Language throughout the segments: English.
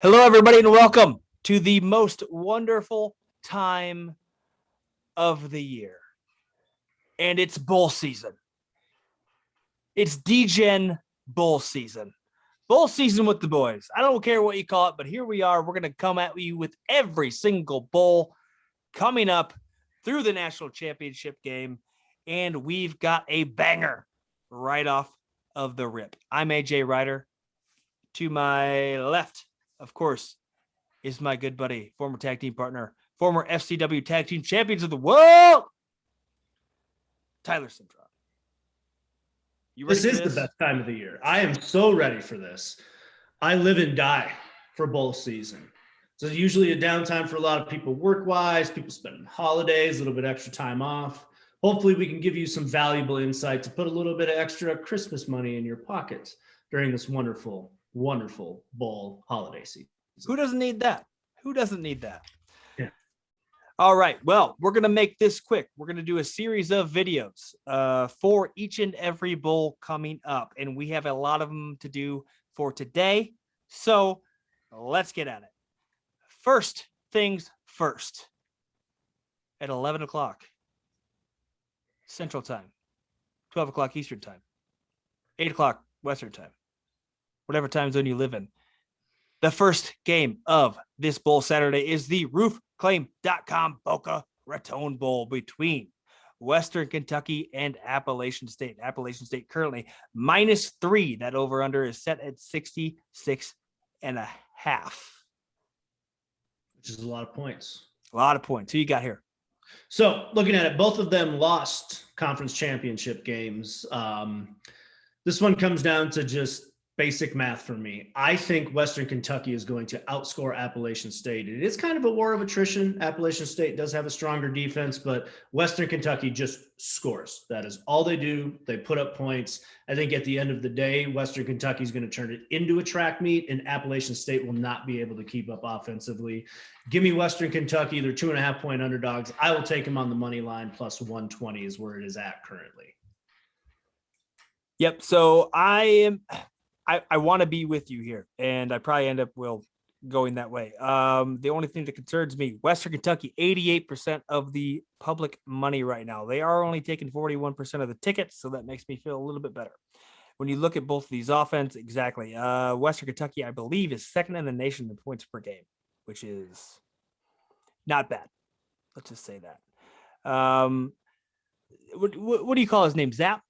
Hello, everybody, and welcome to the most wonderful time of the year. And it's bowl season. It's Degen Bowl season. Bowl season with the boys. I don't care what you call it, but here we are. We're going to come at you with every single bowl coming up through the national championship game. And we've got a banger right off of the rip. I'm AJ Ryder. To my left, of course, is my good buddy, former tag team partner, former FCW tag team champions of the world, Tyler Simtrop. This is the best time of the year. I am so ready for this. I live and die for bowl season. So usually a downtime for a lot of people work-wise, people spending holidays, a little bit extra time off. Hopefully we can give you some valuable insight to put a little bit of extra Christmas money in your pockets during this wonderful, wonderful bowl holiday season. Who doesn't need that? Who doesn't need that? Yeah. All right. Well, we're going to make this quick. We're going to do a series of videos for each and every bowl coming up. And we have a lot of them to do for today. So let's get at it. First things first. At 11 o'clock Central Time, 12 o'clock Eastern Time, 8 o'clock Western Time, whatever time zone you live in. The first game of this bowl Saturday is the roofclaim.com Boca Raton Bowl between Western Kentucky and Appalachian State. Appalachian State currently -3. That over-under is set at 66.5. Which is a lot of points. A lot of points. Who you got here? So looking at it, both of them lost conference championship games. This one comes down to just basic math for me. I think Western Kentucky is going to outscore Appalachian State. It is kind of a war of attrition. Appalachian State does have a stronger defense, but Western Kentucky just scores. That is all they do. They put up points. I think at the end of the day, Western Kentucky is going to turn it into a track meet, and Appalachian State will not be able to keep up offensively. Give me Western Kentucky. They're 2.5-point underdogs. I will take them on the money line. Plus 120 is where it is at currently. Yep. So I want to be with you here, and I probably end up going that way. The only thing that concerns me, Western Kentucky, 88% of the public money right now. They are only taking 41% of the tickets, so that makes me feel a little bit better. When you look at both of these offense, exactly. Western Kentucky, I believe, is second in the nation in points per game, which is not bad. Let's just say that. What do you call his name? Zappy.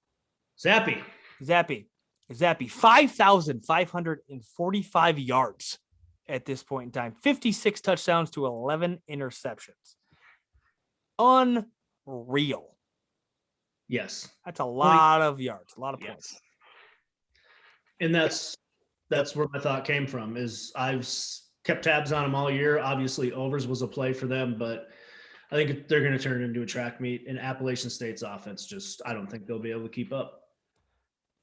5,545 yards at this point in time. 56 touchdowns to 11 interceptions. Unreal. Yes. That's a lot of yards, a lot of points. Yes. And that's where my thought came from, is I've kept tabs on them all year. Obviously, overs was a play for them, but I think they're going to turn it into a track meet. And Appalachian State's offense, I don't think they'll be able to keep up.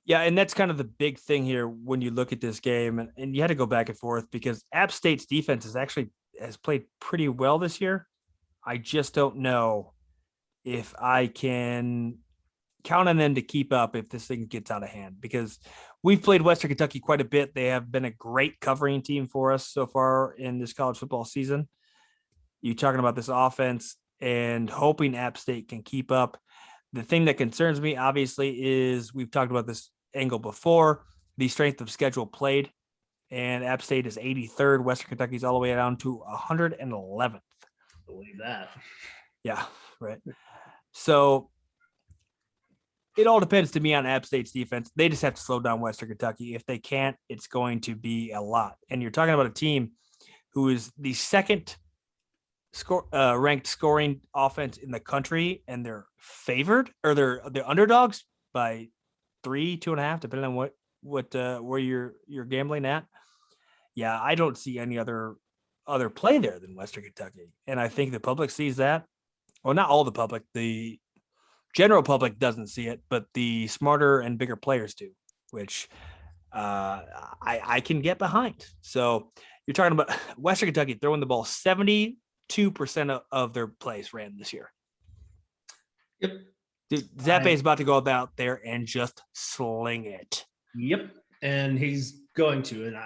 Yeah, and that's kind of the big thing here when you look at this game, and you had to go back and forth because App State's defense has played pretty well this year. I just don't know if I can count on them to keep up if this thing gets out of hand, because we've played Western Kentucky quite a bit. They have been a great covering team for us so far in this college football season. You're talking about this offense and hoping App State can keep up. The thing that concerns me, obviously, is we've talked about this angle before, the strength of schedule played, and App State is 83rd. Western Kentucky's all the way down to 111th. Believe that. Yeah, right. So it all depends to me on App State's defense. They just have to slow down Western Kentucky. If they can't, it's going to be a lot. And you're talking about a team who is the second ranked scoring offense in the country, and they're favored, or they're underdogs by 3, 2.5, depending on where you're gambling at. Yeah, I don't see any other play there than Western Kentucky, and I think the public sees that. Well, not all the public, the general public doesn't see it, but the smarter and bigger players do, which I can get behind. So you're talking about Western Kentucky throwing the ball 72% of their plays ran this year. Yep. Dude, Zappe is about to go out there and just sling it. Yep. And he's going to. And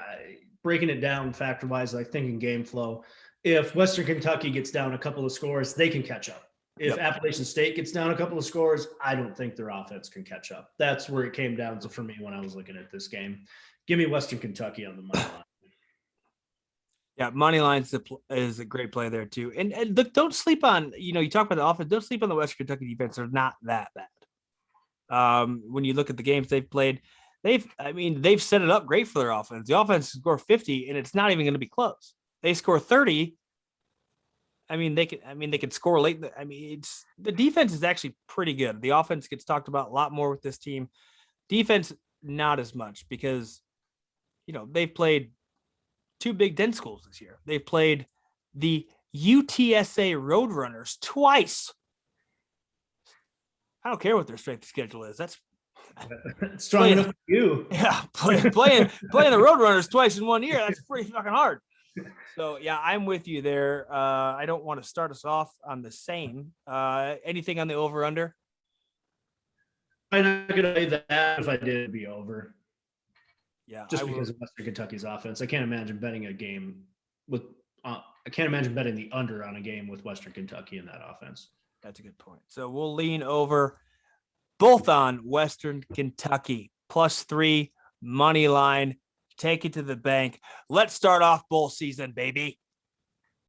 breaking it down factor wise, I think in game flow, if Western Kentucky gets down a couple of scores, they can catch up. If Appalachian State gets down a couple of scores, I don't think their offense can catch up. That's where it came down to for me when I was looking at this game. Give me Western Kentucky on the money line. Yeah, money line is a great play there too. And look, don't sleep on, you talk about the offense, don't sleep on the Western Kentucky defense. They're not that bad. When you look at the games they've played, they've set it up great for their offense. The offense score 50 and it's not even going to be close. They score 30. They can score late. It's the defense is actually pretty good. The offense gets talked about a lot more with this team. Defense, not as much because, they've played 2 Big Ten schools this year. They've played the UTSA Roadrunners twice. I don't care what their strength of schedule is. That's strong enough for you. Yeah, playing the Roadrunners twice in 1 year. That's pretty fucking hard. So yeah, I'm with you there. I don't want to start us off on the same. Anything on the over under? I'm not gonna say that. If I did, it'd be over. Yeah, just because of Western Kentucky's offense. I can't imagine betting a game with. I can't imagine betting the under on a game with Western Kentucky in that offense. That's a good point. So we'll lean over both on Western Kentucky +3 money line. Take it to the bank. Let's start off bowl season, baby.